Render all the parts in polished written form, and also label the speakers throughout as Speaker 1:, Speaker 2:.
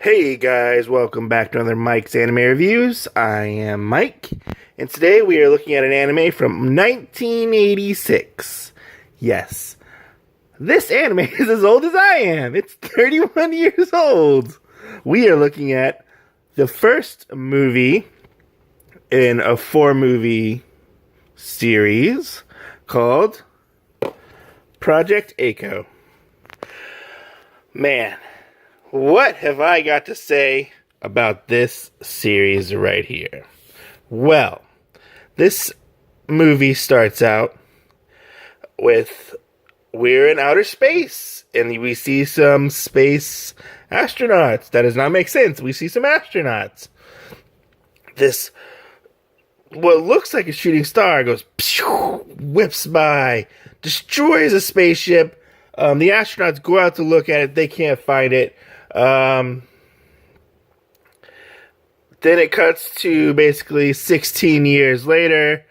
Speaker 1: Hey guys, welcome back to another Mike's Anime Reviews. I am Mike, and today we are looking at an anime from 1986. Yes, this anime is as old as I am. It's 31 years old. We are looking at the first movie in a 4-movie series called Project Echo. Man, what have I got to say about this series right here? Well, this movie starts out with we're in outer space, and we see some space astronauts. That does not make sense. We see some astronauts. This, what looks like a shooting star, goes, whips by, destroys a spaceship. The astronauts go out to look at it. They can't find it. Then it cuts to basically 16 years later.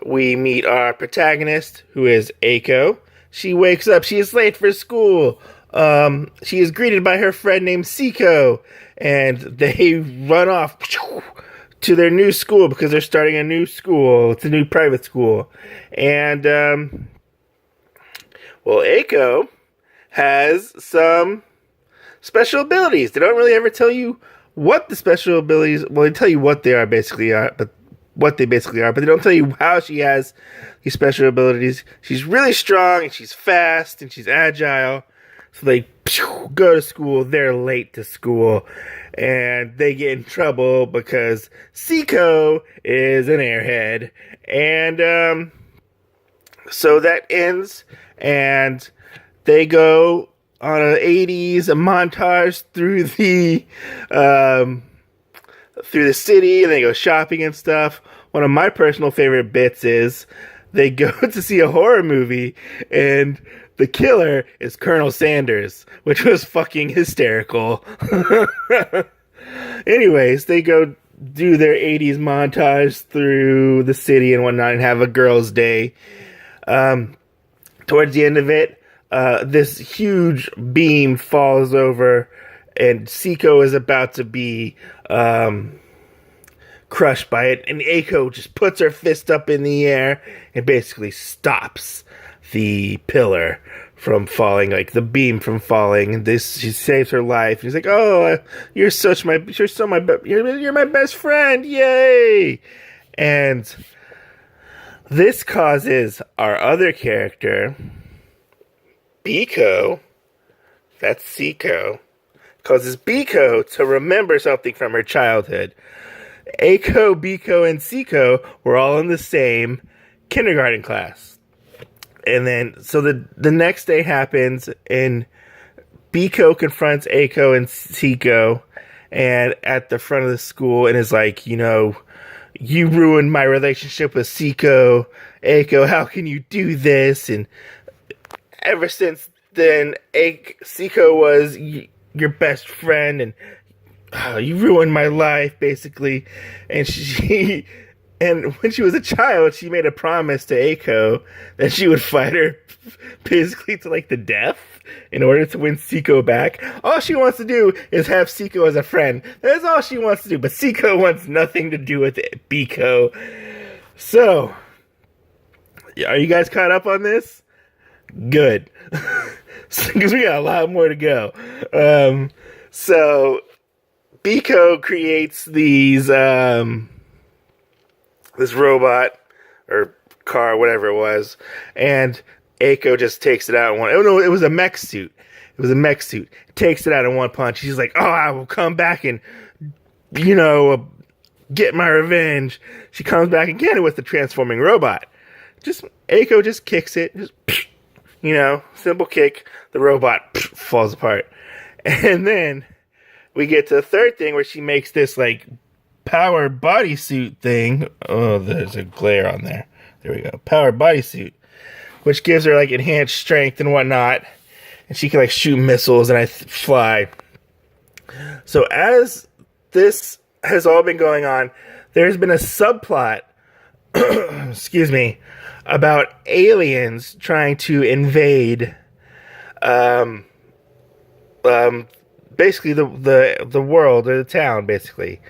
Speaker 1: We meet our protagonist, who is Eiko. She wakes up. She is late for school. She is greeted by her friend named Siko, and they run off to their new school because they're starting a new school. It's a new private school. And, Eiko has some special abilities. They don't really ever tell you what the special abilities, well, they tell you what they are basically, but they don't tell you how she has these special abilities. She's really strong, and she's fast, and she's agile. So they go to school, they're late to school, and they get in trouble because Siko is an airhead. And so that ends, and they go on an 80s montage through the city, and they go shopping and stuff. One of my personal favorite bits is they go to see a horror movie, and the killer is Colonel Sanders, which was fucking hysterical. Anyways, they go do their 80s montage through the city and whatnot and have a girls' day. Towards the end of it, this huge beam falls over, and Siko is about to be crushed by it, and Eiko just puts her fist up in the air and basically stops the pillar from falling, like the beam from falling. And she saves her life. And he's like, "Oh, you're my best friend, yay!" And this causes our other character, Biko, that's Siko, causes Biko to remember something from her childhood. Eiko, Biko, and Siko were all in the same kindergarten class. And then, so the next day happens, and Biko confronts Eiko and Siko and at the front of the school and is like, you ruined my relationship with Siko. Eiko, how can you do this? And ever since then, Siko was your best friend, and you ruined my life, basically. And when she was a child, she made a promise to Eiko that she would fight her basically to like the death in order to win Siko back. All she wants to do is have Siko as a friend. That's all she wants to do. But Siko wants nothing to do with it, Biko. So, are you guys caught up on this? Good. Because we got a lot more to go. So Biko creates these this robot or car, whatever it was, and Eiko just takes it out in one. Oh no, it was a mech suit. It was a mech suit. Takes it out in one punch. She's like, "Oh, I will come back and get my revenge." She comes back again with the transforming robot. Eiko just kicks it. Just simple kick. The robot falls apart. And then we get to the third thing where she makes this like power bodysuit thing. Oh, there's a glare on there. There we go. Power bodysuit, which gives her like enhanced strength and whatnot, and she can like shoot missiles and fly. So as this has all been going on, there's been a subplot, excuse me, about aliens trying to invade basically the world or the town, basically.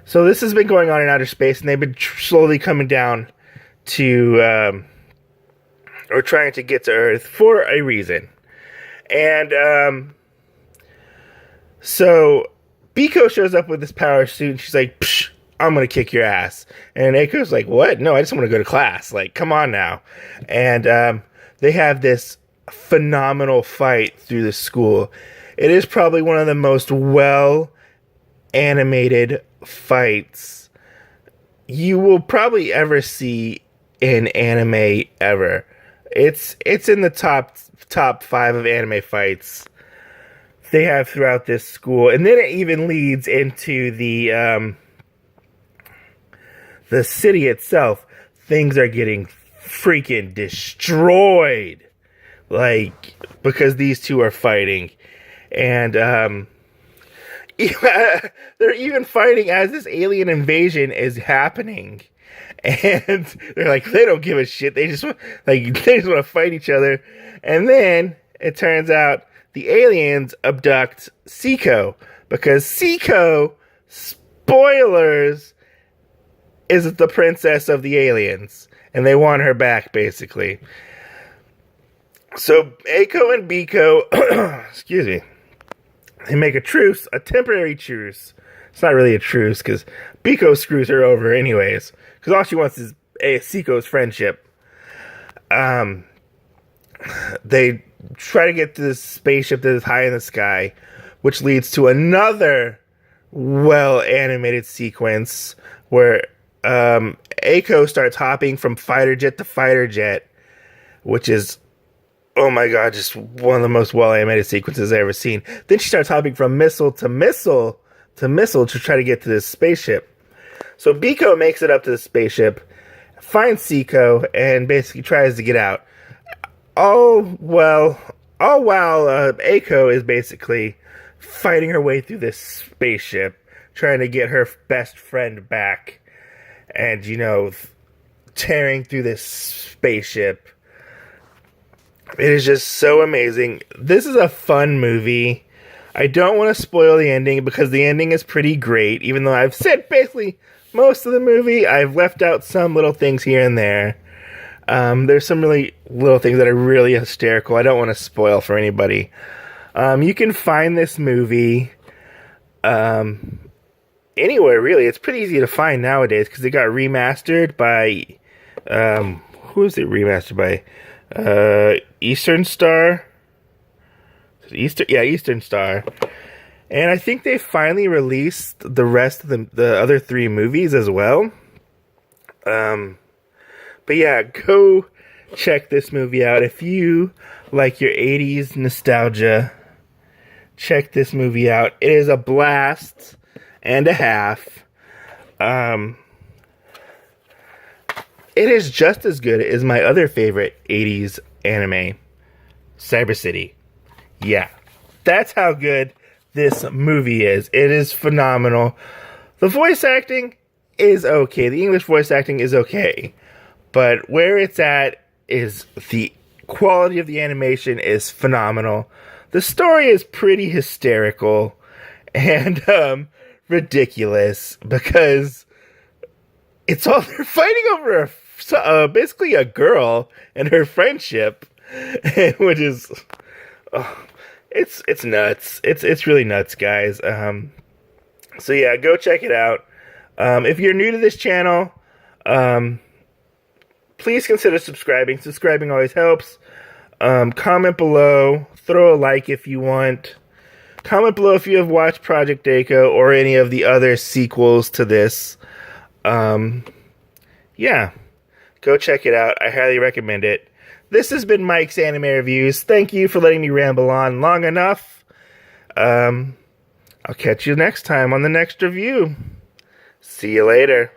Speaker 1: So this has been going on in outer space, and they've been slowly coming down to or trying to get to Earth for a reason. And so Biko shows up with this power suit, and she's like, Psh, I'm gonna kick your ass. And Aiko's like, what? No, I just want to go to class. Like, come on now. And they have this phenomenal fight through the school. It is probably one of the most well animated fights you will probably ever see in anime ever. It's in the top 5 of anime fights they have throughout this school, and then it even leads into the city itself. Things are getting freaking destroyed, like, because these two are fighting, and they're even fighting as this alien invasion is happening. And they're like, they don't give a shit. They just want to fight each other. And then it turns out the aliens abduct Seiko, because Seiko, spoilers, is the princess of the aliens, and they want her back, basically. So Eiko and Biko, excuse me, they make a truce, a temporary truce. It's not really a truce, because Biko screws her over anyways, because all she wants is Seiko's friendship. They try to get to this spaceship that is high in the sky, which leads to another well-animated sequence where Eiko starts hopping from fighter jet to fighter jet, which is, oh my god, just one of the most well-animated sequences I've ever seen. Then she starts hopping from missile to missile to missile to try to get to this spaceship. So Biko makes it up to the spaceship, finds Seiko, and basically tries to get out. All while Eiko is basically fighting her way through this spaceship, trying to get her best friend back, and, you know, tearing through this spaceship. It is just so amazing. This is a fun movie. I don't want to spoil the ending, because the ending is pretty great, even though I've said basically most of the movie. I've left out some little things here and there. There's some really little things that are really hysterical. I don't want to spoil for anybody. You can find this movie anywhere, really. It's pretty easy to find nowadays, because it got remastered by... who is it remastered by? Eastern Star? Eastern Star. And I think they finally released the rest of the other 3 movies as well. But yeah, go check this movie out. If you like your 80s nostalgia, check this movie out. It is a blast and a half. It is just as good as my other favorite 80s anime, Cyber City. Yeah, that's how good this movie is. It is phenomenal. The voice acting is okay. The English voice acting is okay. But where it's at is the quality of the animation is phenomenal. The story is pretty hysterical and ridiculous, because it's all they're fighting over basically a girl and her friendship, which is it's nuts. It's really nuts, guys. So yeah, go check it out. If you're new to this channel, please consider subscribing. Subscribing always helps. Comment below. Throw a like if you want. Comment below if you have watched Project Daco or any of the other sequels to this. Yeah. Go check it out. I highly recommend it. This has been Mike's Anime Reviews. Thank you for letting me ramble on long enough. I'll catch you next time on the next review. See you later.